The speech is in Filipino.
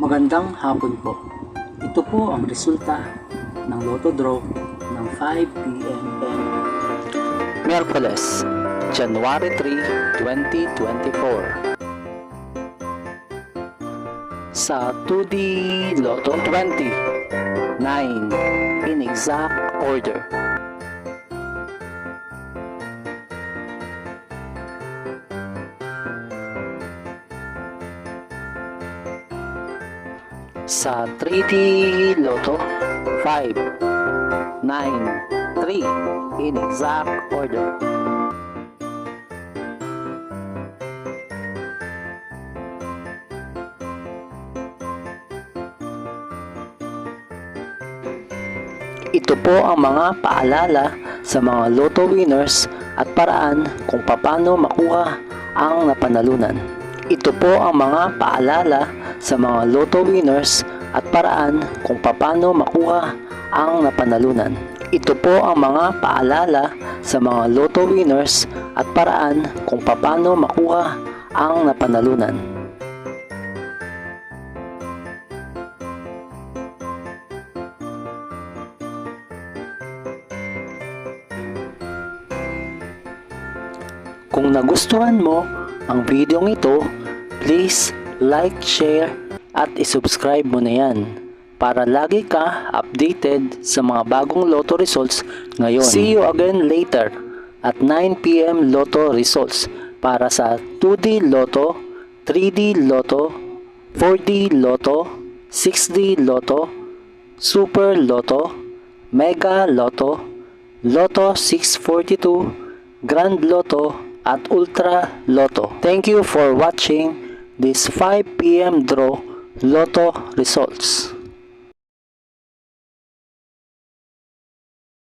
Magandang hapon po. Ito po ang resulta ng Lotto Draw ng 5 p.m. Miyerkules, January 3, 2024. Sa 2D Lotto 20, 9 in exact order. Sa 3D Lotto 5, 9, 3 in exact order. Ito po ang mga paalala sa mga Lotto winners at paraan kung paano makuha ang napanalunan. Ito po ang mga paalala sa mga Lotto winners at paraan kung paano makuha ang napanalunan. Ito po ang mga paalala sa mga Lotto winners at paraan kung paano makuha ang napanalunan. Kung nagustuhan mo ang video ito, please like, share, at isubscribe mo na yan para lagi ka updated sa mga bagong Lotto results ngayon. See you again later at 9 p.m. Lotto results para sa 2D Lotto, 3D Lotto, 4D Lotto, 6D Lotto, Super Lotto, Mega Lotto, Lotto 642, Grand Lotto, at Ultra Lotto. Thank you for watching this 5 p.m. draw Lotto results.